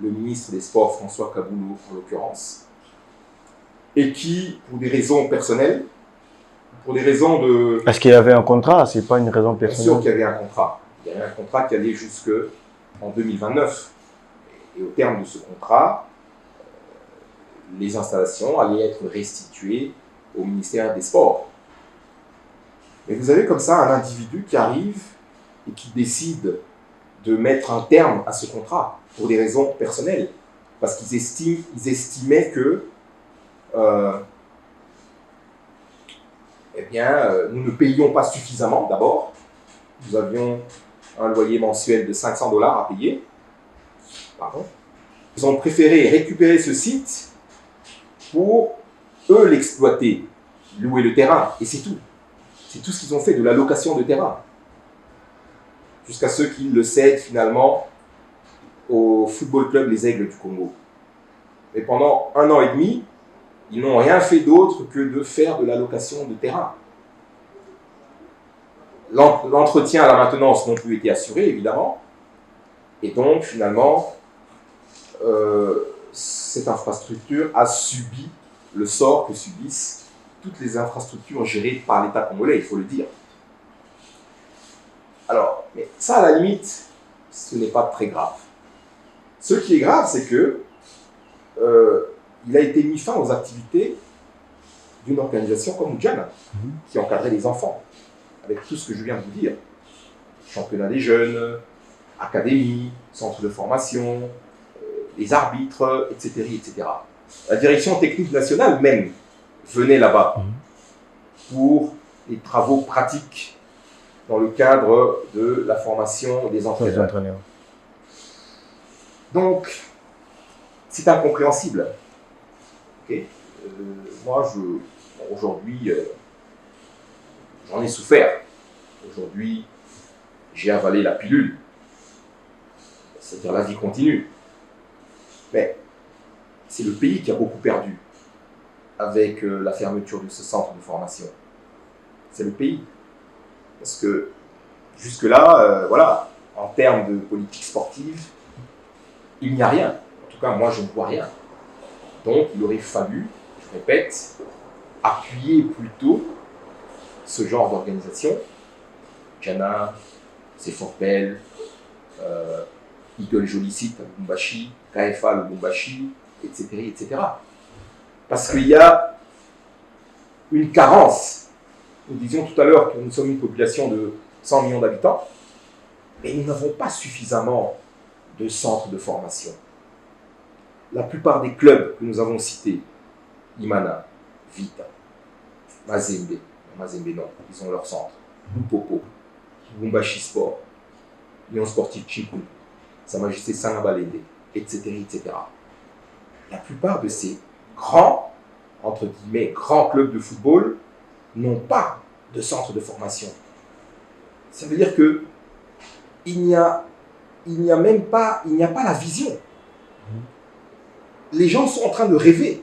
le ministre des Sports, François Kaboulou en l'occurrence, et qui, pour des raisons personnelles, pour des raisons de... Est-ce qu'il y avait un contrat? C'est pas une raison personnelle? Bien sûr qu'il y avait un contrat. Il y avait un contrat qui allait jusqu'en 2029. Et au terme de ce contrat, les installations allaient être restituées au ministère des Sports. Mais vous avez comme ça un individu qui arrive et qui décide de mettre un terme à ce contrat pour des raisons personnelles. Parce qu'ils estimaient que eh bien, nous ne payions pas suffisamment d'abord. Nous avions un loyer mensuel de 500 $ à payer. Pardon. Ils ont préféré récupérer ce site pour, eux, l'exploiter, louer le terrain, et c'est tout. C'est tout ce qu'ils ont fait, de la location de terrain. Jusqu'à ce qu'ils le cèdent finalement au Football Club Les Aigles du Congo. Et pendant 1 an et demi, ils n'ont rien fait d'autre que de faire de la location de terrain. L'entretien à la maintenance n'ont plus été assurés, évidemment. Et donc, finalement, cette infrastructure a subi le sort que subissent toutes les infrastructures gérées par l'État congolais, il faut le dire. Alors, mais ça, à la limite, ce n'est pas très grave. Ce qui est grave, c'est que il a été mis fin aux activités d'une organisation comme Udjana, qui encadrait les enfants, avec tout ce que je viens de vous dire. Championnat des jeunes, académie, centre de formation, les arbitres, etc., etc. La direction technique nationale même venait là-bas pour les travaux pratiques dans le cadre de la formation des entraîneurs. Donc, c'est incompréhensible. Okay. Moi, aujourd'hui, j'en ai souffert. Aujourd'hui, j'ai avalé la pilule. C'est-à-dire la vie continue. Mais c'est le pays qui a beaucoup perdu avec la fermeture de ce centre de formation. C'est le pays. Parce que jusque-là, voilà, en termes de politique sportive, il n'y a rien. En tout cas, moi, je ne vois rien. Donc, il aurait fallu, je répète, appuyer plutôt ce genre d'organisation. Udjana, Sefortbel, Eagle Jolicite à Lubumbashi, KFA à Lubumbashi, etc., etc. Parce qu'il y a une carence. Nous disions tout à l'heure que nous sommes une population de 100 millions d'habitants, mais nous n'avons pas suffisamment de centres de formation. La plupart des clubs que nous avons cités, Imana, Vita, Mazembe non, ils ont leur centre, Lupopo, Lubumbashi Sport, Lyon Sportif Chikou, Sa Majesté Sangabalende, etc., etc. La plupart de ces grands, entre guillemets, grands clubs de football n'ont pas de centre de formation. Ça veut dire que il n'y a pas la vision. Les gens sont en train de rêver.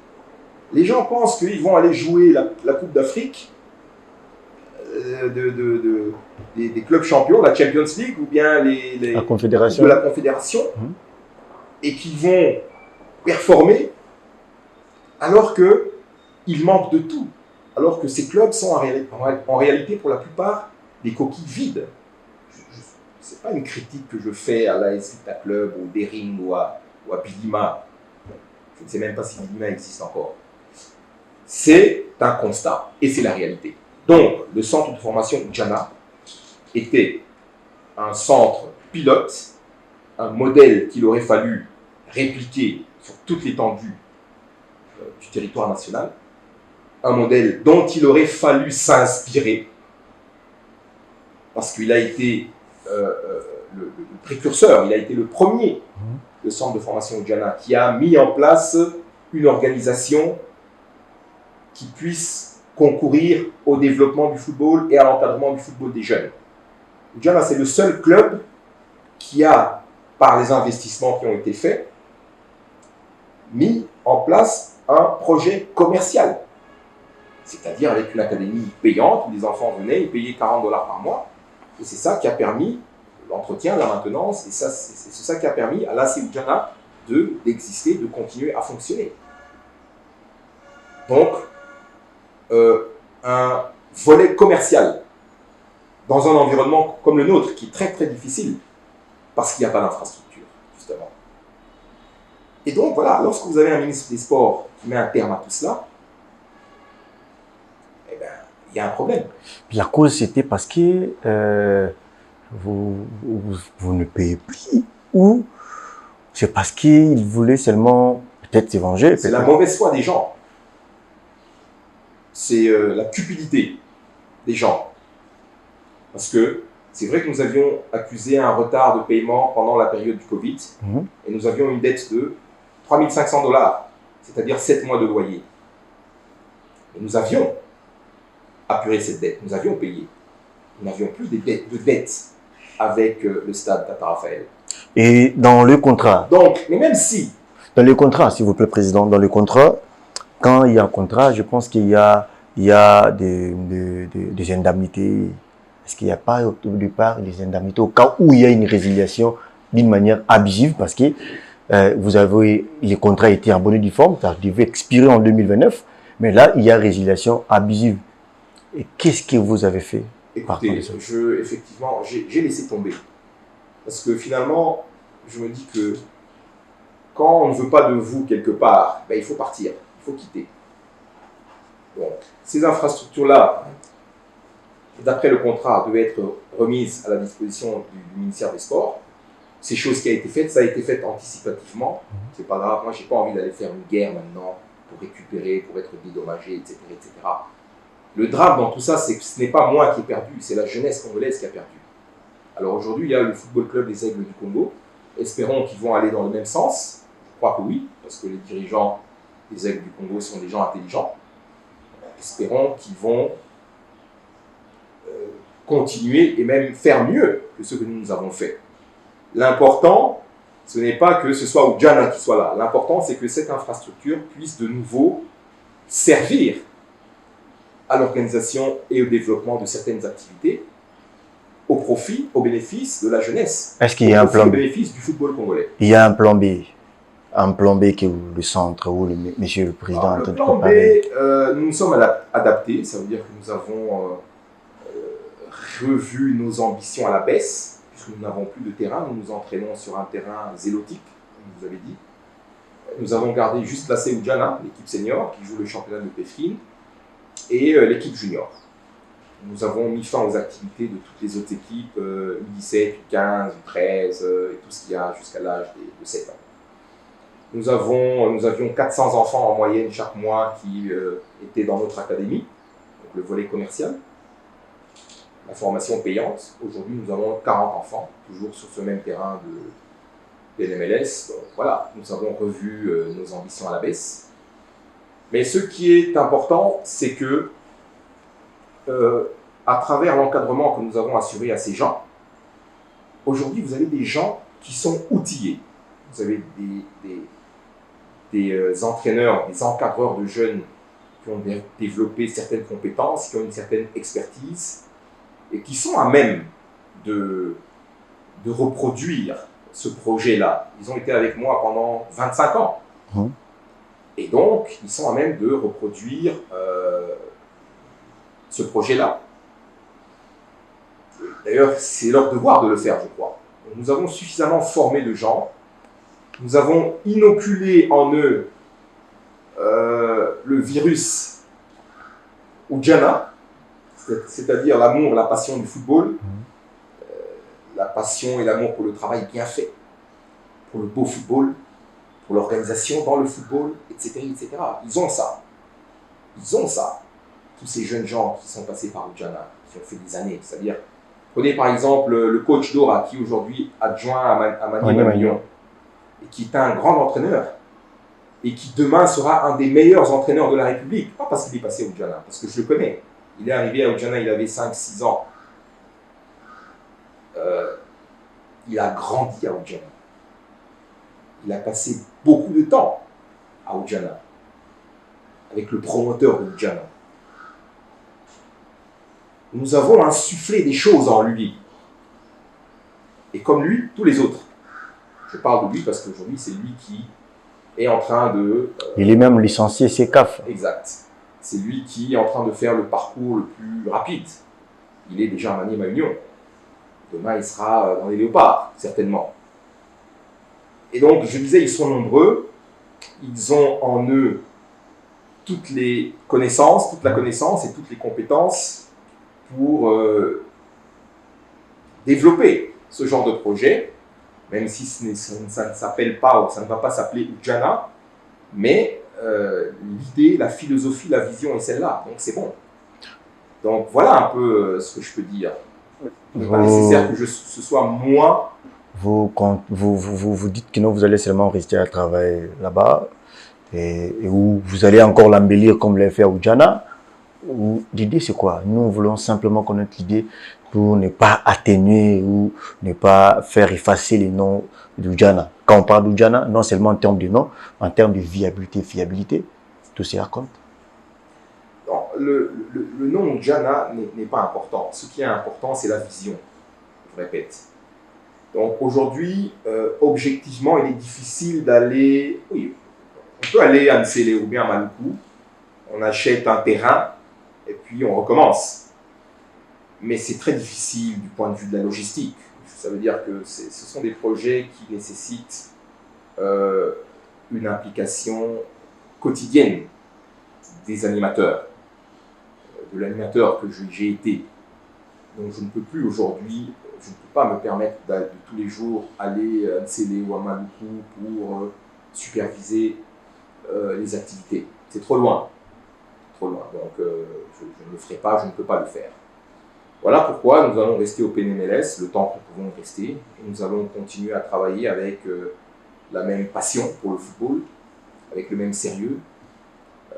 Les gens pensent qu'ils vont aller jouer la Coupe d'Afrique des clubs champions, la Champions League ou bien la Confédération. de la Confédération, et qu'ils vont performer alors qu'ils manquent de tout. Alors que ces clubs sont en réalité pour la plupart des coquilles vides. Ce n'est pas une critique que je fais à l'AS Vita Club, au Dering ou à Bilima. Je ne sais même pas si Bilima existe encore. C'est un constat et c'est la réalité. Donc, le centre de formation Udjana était un centre pilote, un modèle qu'il aurait fallu répliquer sur toute l'étendue du territoire national, un modèle dont il aurait fallu s'inspirer, parce qu'il a été le précurseur, il a été le premier, le centre de formation Udjana, qui a mis en place une organisation qui puisse concourir au développement du football et à l'encadrement du football des jeunes. Udjana, c'est le seul club qui a, par les investissements qui ont été faits, mis en place un projet commercial. C'est-à-dire avec une académie payante où les enfants venaient, ils payaient 40 $ par mois. Et c'est ça qui a permis l'entretien, la maintenance, et c'est ça qui a permis à l'AS Udjana d'exister, de continuer à fonctionner. Donc, un volet commercial dans un environnement comme le nôtre, qui est très très difficile, parce qu'il n'y a pas d'infrastructure, justement. Et donc, voilà, lorsque vous avez un ministre des Sports qui met un terme à tout cela, eh bien, il y a un problème. La cause, c'était parce que vous ne payez plus, ou c'est parce qu'ils voulaient seulement peut-être s'évanger. C'est la mauvaise foi des gens. C'est la cupidité. des gens. Parce que c'est vrai que nous avions accusé un retard de paiement pendant la période du Covid et nous avions une dette de 3 500 $, c'est-à-dire 7 mois de loyer. Et nous avions apuré cette dette, nous avions payé. Nous n'avions plus de dettes avec le stade Tata Raphaël. Et dans le contrat, Donc, mais même si... Dans le contrat, s'il vous plaît, Président, dans le contrat, quand il y a un contrat, je pense qu'il y a des indemnités. Est-ce qu'il n'y a pas au départ des indemnités au cas où il y a une résiliation d'une manière abusive parce que vous avez, les contrats étaient en bonne et due forme, ça devait expirer en 2029, mais là, il y a résiliation abusive. Et qu'est-ce que vous avez fait? Écoutez, effectivement, j'ai laissé tomber. Parce que finalement, je me dis que quand on ne veut pas de vous quelque part, ben, il faut partir, il faut quitter. Donc, ces infrastructures-là, d'après le contrat, devaient être remises à la disposition du ministère des Sports. C'est chose qui a été faite, ça a été fait anticipativement. C'est pas grave, moi j'ai pas envie d'aller faire une guerre maintenant pour récupérer, pour être dédommagé, etc., etc. Le drame dans tout ça, c'est que ce n'est pas moi qui ai perdu, c'est la jeunesse congolaise qui a perdu. Alors aujourd'hui, il y a le Football Club des Aigles du Congo. Espérons qu'ils vont aller dans le même sens. Je crois que oui, parce que les dirigeants des Aigles du Congo sont des gens intelligents. Espérons qu'ils vont continuer et même faire mieux que ce que nous avons fait. L'important, ce n'est pas que ce soit Oudjana qui soit là. L'important, c'est que cette infrastructure puisse de nouveau servir à l'organisation et au développement de certaines activités au profit, au bénéfice de la jeunesse. Est-ce qu'il y a un plan B? Au bénéfice du football congolais. Il y a un plan B. Un plan B que le centre ou monsieur le président est en train de préparer. Le plan B, nous nous sommes adaptés. Ça veut dire que nous avons revu nos ambitions à la baisse, puisque nous n'avons plus de terrain. Nous nous entraînons sur un terrain zélotique, comme vous avez dit. Nous avons gardé juste la Oudjana, l'équipe senior, qui joue le championnat de Péfrine, et l'équipe junior. Nous avons mis fin aux activités de toutes les autres équipes, U17, U15, U13, et tout ce qu'il y a jusqu'à l'âge de 7 ans. Nous avions 400 enfants en moyenne chaque mois qui étaient dans notre académie, donc le volet commercial. La formation payante. Aujourd'hui, nous avons 40 enfants, toujours sur ce même terrain de l'MLS. Donc voilà, nous avons revu nos ambitions à la baisse. Mais ce qui est important, c'est que, à travers l'encadrement que nous avons assuré à ces gens, aujourd'hui, vous avez des gens qui sont outillés. Vous avez des entraîneurs, des encadreurs de jeunes qui ont développé certaines compétences, qui ont une certaine expertise et qui sont à même de reproduire ce projet-là. Ils ont été avec moi pendant 25 ans. Et donc, ils sont à même de reproduire ce projet-là. D'ailleurs, c'est leur devoir de le faire, je crois. Donc, nous avons suffisamment formé de gens. Nous avons inoculé en eux le virus Oudjana, c'est-à-dire l'amour, la passion du football, la passion et l'amour pour le travail bien fait, pour le beau football, pour l'organisation dans le football, etc., etc. Ils ont ça. Ils ont ça. Tous ces jeunes gens qui sont passés par Oudjana, qui ont fait des années. C'est-à-dire, prenez par exemple le coach Dora, qui aujourd'hui adjoint à Mani-Magnon, et qui est un grand entraîneur, et qui demain sera un des meilleurs entraîneurs de la République. Pas parce qu'il est passé à Oudjana, parce que je le connais. Il est arrivé à Oudjana, il avait 5-6 ans. Il a grandi à Oudjana. Il a passé beaucoup de temps à Oudjana, avec le promoteur de Oudjana. Nous avons insufflé des choses en lui. Et comme lui, tous les autres. Je parle de lui parce qu'aujourd'hui, c'est lui qui est en train de... il est même licencié CECAF. Exact. C'est lui qui est en train de faire le parcours le plus rapide. Il est déjà à Mani-Magnon. Demain, il sera dans les Léopards, certainement. Et donc, je disais, ils sont nombreux. Ils ont en eux toutes les connaissances, toute la connaissance et toutes les compétences pour développer ce genre de projet, même si ça ne s'appelle pas ou ça ne va pas s'appeler Oudjana, mais l'idée, la philosophie, la vision est celle-là, donc c'est bon. Donc voilà un peu ce que je peux dire. Il n'est pas nécessaire que ce soit moi. Vous dites que non, vous allez seulement rester à travailler là-bas et où vous allez encore l'embellir comme l'a fait Oudjana. L'idée, c'est quoi? Nous voulons simplement connaître l'idée pour ne pas atténuer ou ne pas faire effacer les noms d'Oudjana. Quand on parle d'Oudjana, non seulement en termes de nom, en termes de viabilité, fiabilité, tout cela compte. Non, le nom Oudjana n'est pas important. Ce qui est important, c'est la vision. Je répète. Donc aujourd'hui, objectivement, il est difficile d'aller. Oui, on peut aller à Nsele ou bien à Maluku. On achète un terrain et puis on recommence. Mais c'est très difficile du point de vue de la logistique. Ça veut dire que ce sont des projets qui nécessitent une implication quotidienne des animateurs, de l'animateur que j'ai été. Donc je ne peux plus aujourd'hui, je ne peux pas me permettre de tous les jours aller à Nsele ou à Maluku pour superviser les activités. C'est trop loin. Trop loin. Donc je ne le ferai pas, je ne peux pas le faire. Voilà pourquoi nous allons rester au PNMLS le temps que nous pouvons rester. Et nous allons continuer à travailler avec la même passion pour le football, avec le même sérieux. Et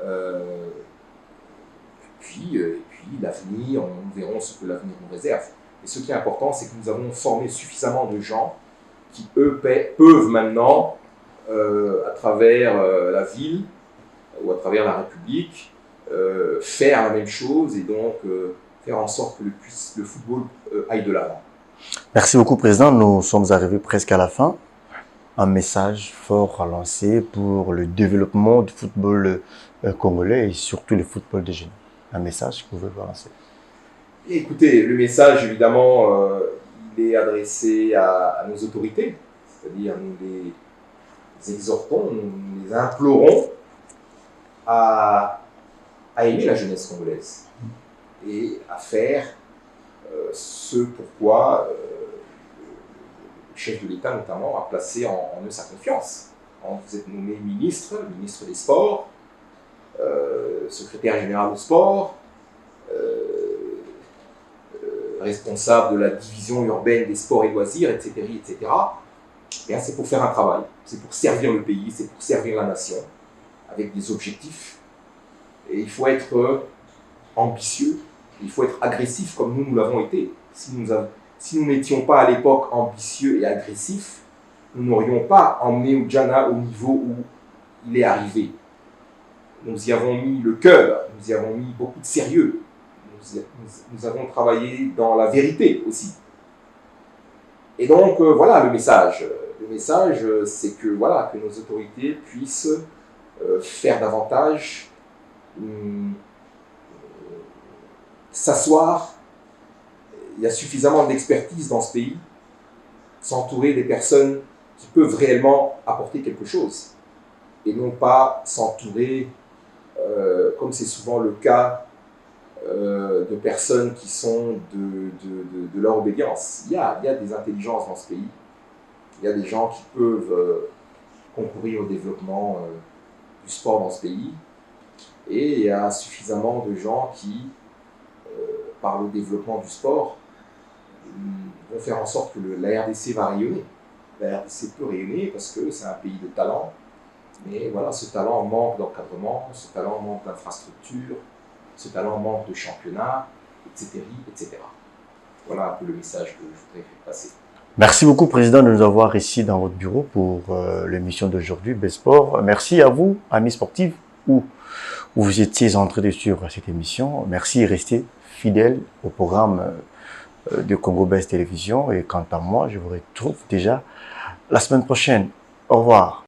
puis l'avenir, nous verrons ce que l'avenir nous réserve. Et ce qui est important, c'est que nous avons formé suffisamment de gens qui, eux, peuvent maintenant, à travers la ville ou à travers la République, faire la même chose et donc faire en sorte que le football aille de l'avant. Merci beaucoup, Président. Nous sommes arrivés presque à la fin. Un message fort à lancer pour le développement du football congolais et surtout le football des jeunes. Un message que vous voulez lancer. Écoutez, le message, évidemment, il est adressé à nos autorités, c'est-à-dire nous les exhortons, nous les implorons à aimer la jeunesse congolaise et à faire ce pourquoi le chef de l'État notamment a placé en eux sa confiance. Vous êtes nommé ministre des Sports, secrétaire général du sport, responsable de la division urbaine des sports et loisirs, etc. C'est pour faire un travail, c'est pour servir le pays, c'est pour servir la nation, avec des objectifs. Et il faut être ambitieux, il faut être agressif comme nous l'avons été. Si nous n'étions pas à l'époque ambitieux et agressifs, nous n'aurions pas emmené Oudjana au niveau où il est arrivé. Nous y avons mis le cœur, nous y avons mis beaucoup de sérieux. Nous avons travaillé dans la vérité aussi. Et donc, voilà le message. Le message, c'est que, voilà, que nos autorités puissent faire davantage, s'asseoir. Il y a suffisamment d'expertise dans ce pays, s'entourer des personnes qui peuvent réellement apporter quelque chose. Et non pas s'entourer, comme c'est souvent le cas, de personnes qui sont de leur obédience. Il y a des intelligences dans ce pays. Il y a des gens qui peuvent concourir au développement du sport dans ce pays. Et il y a suffisamment de gens qui, par le développement du sport, vont faire en sorte que la RDC va rayonner. La RDC peut rayonner parce que c'est un pays de talent. Mais voilà, ce talent manque d'encadrement, ce talent manque d'infrastructure, ce talent manque de championnat, etc., etc. Voilà un peu le message que je voudrais faire passer. Merci beaucoup, Président, de nous avoir ici dans votre bureau pour l'émission d'aujourd'hui, Besport. Merci à vous, amis sportifs, où vous étiez en train de suivre cette émission. Merci et restez fidèles au programme de Congo Best Télévision. Et quant à moi, je vous retrouve déjà la semaine prochaine. Au revoir.